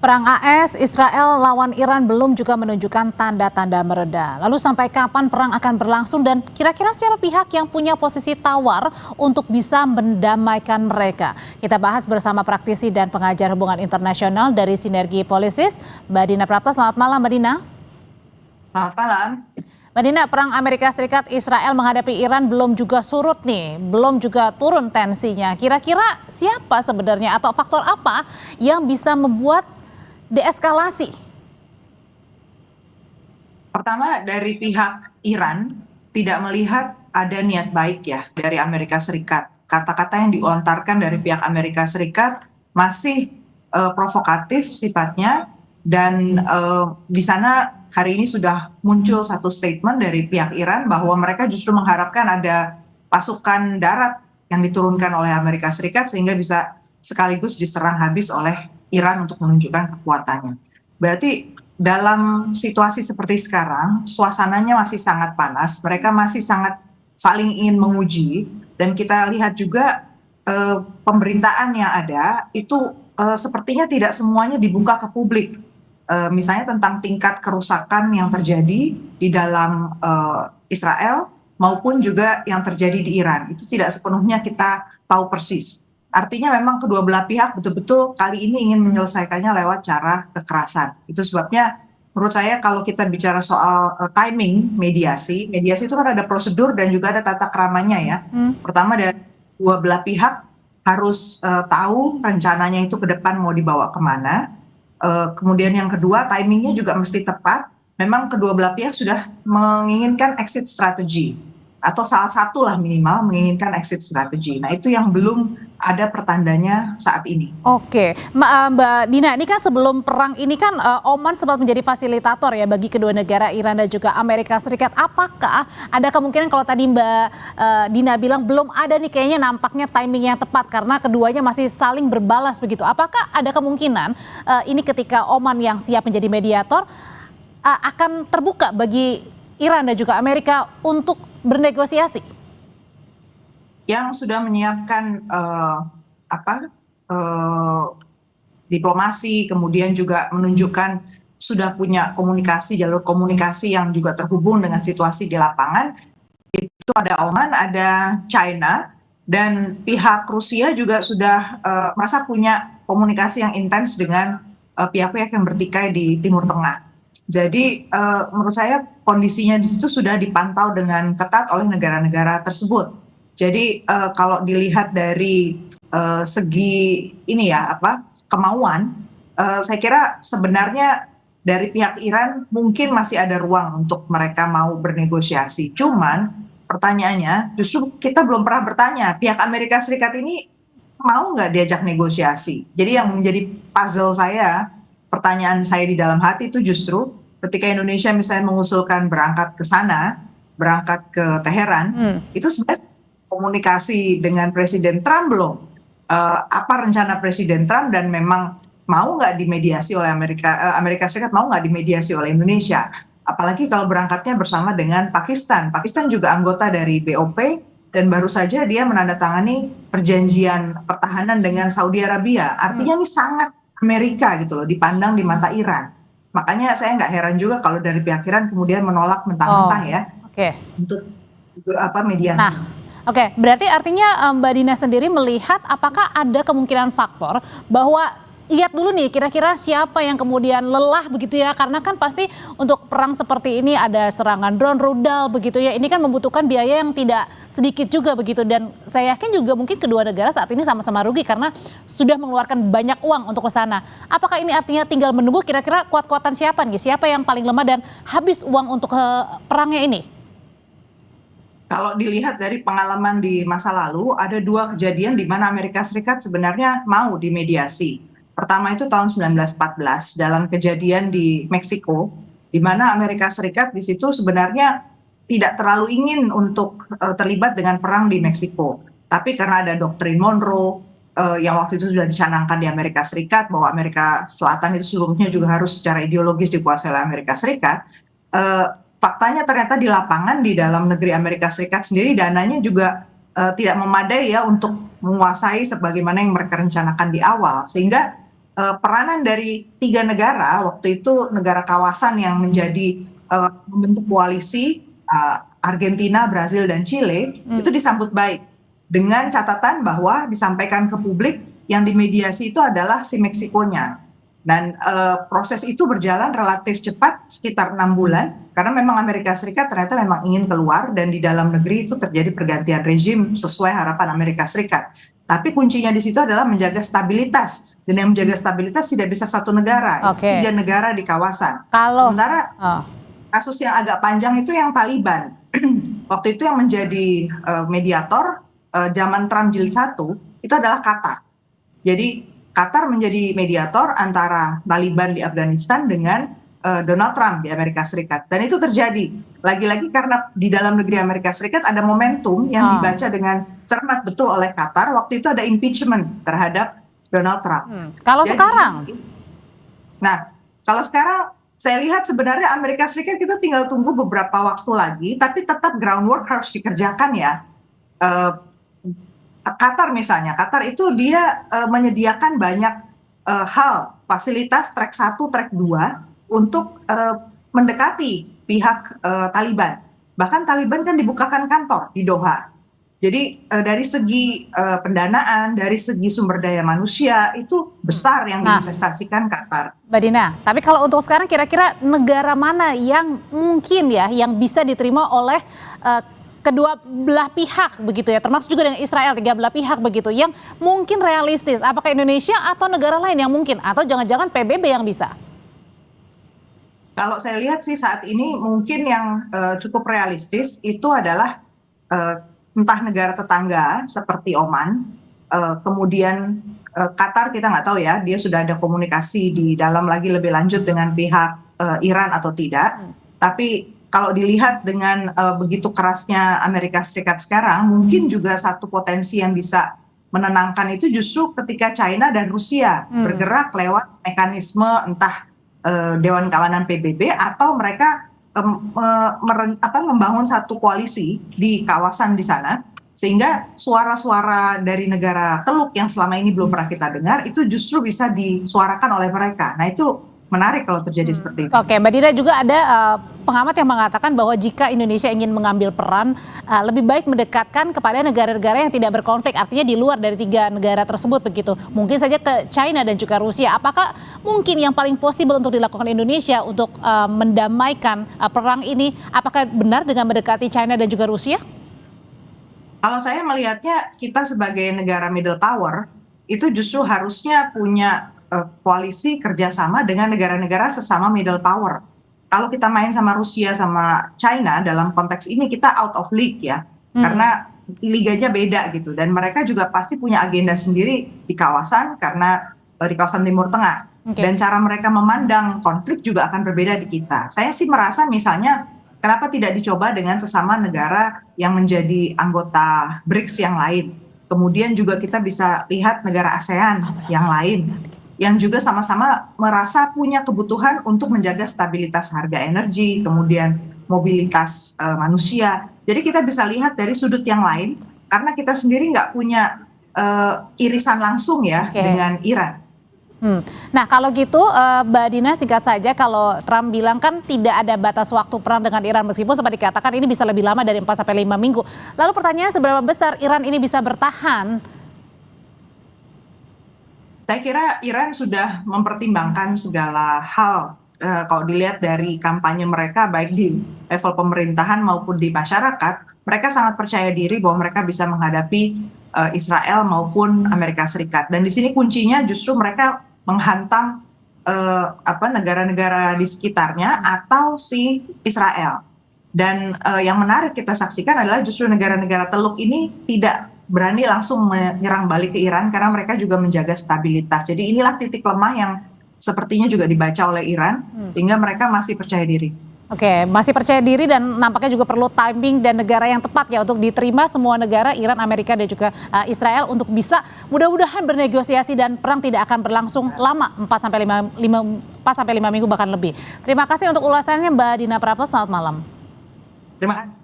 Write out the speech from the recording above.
Perang AS Israel lawan Iran belum juga menunjukkan tanda-tanda mereda. Lalu sampai kapan perang akan berlangsung dan kira-kira siapa pihak yang punya posisi tawar untuk bisa mendamaikan mereka? Kita bahas bersama praktisi dan pengajar hubungan internasional dari Sinergi Policies, Mbak Dina Prapta. Selamat malam, Mbak Dina. Selamat malam. Mbak Dina, perang Amerika Serikat Israel menghadapi Iran belum juga surut nih, belum juga turun tensinya. Kira-kira siapa sebenarnya atau faktor apa yang bisa membuat deeskalasi? Pertama, dari pihak Iran tidak melihat ada niat baik ya dari Amerika Serikat. Kata-kata yang dilontarkan dari pihak Amerika Serikat masih provokatif sifatnya dan di sana hari ini sudah muncul satu statement dari pihak Iran bahwa mereka justru mengharapkan ada pasukan darat yang diturunkan oleh Amerika Serikat sehingga bisa sekaligus diserang habis oleh Iran untuk menunjukkan kekuatannya. Berarti dalam situasi seperti sekarang, suasananya masih sangat panas, mereka masih sangat saling ingin menguji, dan kita lihat juga pemberitaan yang ada itu sepertinya tidak semuanya dibuka ke publik. Misalnya tentang tingkat kerusakan yang terjadi di dalam Israel maupun juga yang terjadi di Iran. Itu tidak sepenuhnya kita tahu persis. Artinya memang kedua belah pihak betul-betul kali ini ingin menyelesaikannya lewat cara kekerasan. Itu sebabnya menurut saya kalau kita bicara soal timing mediasi itu kan ada prosedur dan juga ada tata keramanya ya. Pertama dari dua belah pihak harus tahu rencananya itu ke depan mau dibawa kemana. Kemudian yang kedua, timingnya juga mesti tepat. Memang kedua belah pihak sudah menginginkan exit strategy atau salah satu lah minimal menginginkan exit strategy. Nah itu yang belum ada pertandanya saat ini. Oke, Mbak Dina, ini kan sebelum perang ini kan Oman sempat menjadi fasilitator ya bagi kedua negara Iran dan juga Amerika Serikat. Apakah ada kemungkinan kalau tadi Mbak Dina bilang belum ada nih kayaknya nampaknya timing yang tepat karena keduanya masih saling berbalas begitu. Apakah ada kemungkinan ini ketika Oman yang siap menjadi mediator akan terbuka bagi Iran dan juga Amerika untuk bernegosiasi? Yang sudah menyiapkan diplomasi, kemudian juga menunjukkan sudah punya komunikasi, jalur komunikasi yang juga terhubung dengan situasi di lapangan, itu ada Oman, ada China, dan pihak Rusia juga sudah merasa punya komunikasi yang intens dengan pihak-pihak yang bertikai di Timur Tengah. Jadi menurut saya kondisinya di situ sudah dipantau dengan ketat oleh negara-negara tersebut. Jadi kalau dilihat dari segi ini ya kemauan, saya kira sebenarnya dari pihak Iran mungkin masih ada ruang untuk mereka mau bernegosiasi. Cuman pertanyaannya justru kita belum pernah bertanya pihak Amerika Serikat ini mau nggak diajak negosiasi. Jadi yang menjadi puzzle saya, pertanyaan saya di dalam hati itu justru ketika Indonesia misalnya mengusulkan berangkat ke sana, berangkat ke Teheran, itu sebenarnya komunikasi dengan Presiden Trump belum? Apa rencana Presiden Trump dan memang mau nggak dimediasi oleh Amerika Serikat, mau nggak dimediasi oleh Indonesia? Apalagi kalau berangkatnya bersama dengan Pakistan. Pakistan juga anggota dari BOP dan baru saja dia menandatangani perjanjian pertahanan dengan Saudi Arabia. Artinya ini sangat Amerika gitu loh, dipandang di mata Iran. Makanya saya nggak heran juga kalau dari pihak Iran kemudian menolak mentah-mentah ya untuk mediasi. Nah, oke, berarti artinya Mbak Dina sendiri melihat apakah ada kemungkinan faktor bahwa lihat dulu nih kira-kira siapa yang kemudian lelah begitu ya, karena kan pasti untuk perang seperti ini ada serangan drone, rudal begitu ya, ini kan membutuhkan biaya yang tidak sedikit juga begitu, dan saya yakin juga mungkin kedua negara saat ini sama-sama rugi karena sudah mengeluarkan banyak uang untuk ke sana. Apakah ini artinya tinggal menunggu kira-kira kuat-kuatan siapa nih, siapa yang paling lemah dan habis uang untuk perangnya ini? Kalau dilihat dari pengalaman di masa lalu, ada dua kejadian di mana Amerika Serikat sebenarnya mau dimediasi. Pertama itu tahun 1914 dalam kejadian di Meksiko, di mana Amerika Serikat di situ sebenarnya tidak terlalu ingin untuk terlibat dengan perang di Meksiko. Tapi karena ada doktrin Monroe yang waktu itu sudah dicanangkan di Amerika Serikat bahwa Amerika Selatan itu seluruhnya juga harus secara ideologis dikuasai oleh Amerika Serikat. Faktanya ternyata di lapangan di dalam negeri Amerika Serikat sendiri dananya juga tidak memadai ya untuk menguasai sebagaimana yang mereka rencanakan di awal, sehingga peranan dari 3 negara, waktu itu negara kawasan yang menjadi membentuk koalisi, Argentina, Brazil, dan Chile, itu disambut baik. Dengan catatan bahwa disampaikan ke publik yang dimediasi itu adalah si Meksikonya. Dan proses itu berjalan relatif cepat, sekitar 6 bulan, karena memang Amerika Serikat ternyata memang ingin keluar, dan di dalam negeri itu terjadi pergantian rezim sesuai harapan Amerika Serikat. Tapi kuncinya di situ adalah menjaga stabilitas, dan yang menjaga stabilitas tidak bisa satu negara, 3 negara di kawasan. Sementara kasus yang agak panjang itu yang Taliban. Waktu itu yang menjadi mediator zaman Trump jilid 1 itu adalah Qatar. Jadi Qatar menjadi mediator antara Taliban di Afghanistan dengan Donald Trump di Amerika Serikat. Dan itu terjadi lagi-lagi karena di dalam negeri Amerika Serikat ada momentum yang dibaca dengan cermat betul oleh Qatar. Waktu itu ada impeachment terhadap Donald Trump. Kalau sekarang? Nah, kalau sekarang saya lihat sebenarnya Amerika Serikat kita tinggal tunggu beberapa waktu lagi, tapi tetap groundwork harus dikerjakan ya. Qatar misalnya, Qatar itu dia menyediakan banyak hal, fasilitas track 1, track 2 untuk mendekati pihak Taliban. Bahkan Taliban kan dibukakan kantor di Doha. Jadi dari segi pendanaan, dari segi sumber daya manusia itu besar yang diinvestasikan Qatar. Mbak Dina, tapi kalau untuk sekarang kira-kira negara mana yang mungkin ya yang bisa diterima oleh kedua belah pihak begitu ya, termasuk juga dengan Israel, 3 belah pihak begitu, yang mungkin realistis? Apakah Indonesia atau negara lain yang mungkin? Atau jangan-jangan PBB yang bisa? Kalau saya lihat sih saat ini mungkin yang cukup realistis itu adalah entah negara tetangga seperti Oman, kemudian Qatar kita nggak tahu ya, dia sudah ada komunikasi di dalam lagi lebih lanjut dengan pihak Iran atau tidak. Tapi kalau dilihat dengan begitu kerasnya Amerika Serikat sekarang, mungkin juga satu potensi yang bisa menenangkan itu justru ketika China dan Rusia bergerak lewat mekanisme entah Dewan Keamanan PBB atau mereka membangun satu koalisi di kawasan di sana, sehingga suara-suara dari negara Teluk yang selama ini belum pernah kita dengar itu justru bisa disuarakan oleh mereka. Nah itu menarik kalau terjadi seperti itu. Oke, Mbak Dina, juga ada pengamat yang mengatakan bahwa jika Indonesia ingin mengambil peran, lebih baik mendekatkan kepada negara-negara yang tidak berkonflik, artinya di luar dari 3 negara tersebut begitu. Mungkin saja ke China dan juga Rusia. Apakah mungkin yang paling possible untuk dilakukan Indonesia untuk mendamaikan perang ini? Apakah benar dengan mendekati China dan juga Rusia? Kalau saya melihatnya, kita sebagai negara middle power itu justru harusnya punya koalisi kerjasama dengan negara-negara sesama middle power. Kalau kita main sama Rusia sama China dalam konteks ini kita out of league ya, karena liganya beda gitu, dan mereka juga pasti punya agenda sendiri di kawasan karena di kawasan Timur Tengah. Dan cara mereka memandang konflik juga akan berbeda di kita. Saya sih merasa misalnya kenapa tidak dicoba dengan sesama negara yang menjadi anggota BRICS yang lain. Kemudian juga kita bisa lihat negara ASEAN yang lain, yang juga sama-sama merasa punya kebutuhan untuk menjaga stabilitas harga energi, kemudian mobilitas manusia. Jadi kita bisa lihat dari sudut yang lain, karena kita sendiri nggak punya irisan langsung ya dengan Iran. Nah kalau gitu Mbak Dina, singkat saja, kalau Trump bilang kan tidak ada batas waktu perang dengan Iran, meskipun sempat dikatakan ini bisa lebih lama dari 4-5 minggu. Lalu pertanyaannya, seberapa besar Iran ini bisa bertahan? Saya kira Iran sudah mempertimbangkan segala hal. Kalau dilihat dari kampanye mereka baik di level pemerintahan maupun di masyarakat, mereka sangat percaya diri bahwa mereka bisa menghadapi Israel maupun Amerika Serikat. Dan di sini kuncinya justru mereka menghantam negara-negara di sekitarnya atau si Israel. Dan yang menarik kita saksikan adalah justru negara-negara Teluk ini tidak berani langsung menyerang balik ke Iran karena mereka juga menjaga stabilitas. Jadi inilah titik lemah yang sepertinya juga dibaca oleh Iran, sehingga mereka masih percaya diri. Oke, masih percaya diri, dan nampaknya juga perlu timing dan negara yang tepat ya untuk diterima semua negara, Iran, Amerika, dan juga Israel, untuk bisa mudah-mudahan bernegosiasi dan perang tidak akan berlangsung lama, 4-5 minggu bahkan lebih. Terima kasih untuk ulasannya Mbak Dina Prapto, selamat malam. Terima kasih.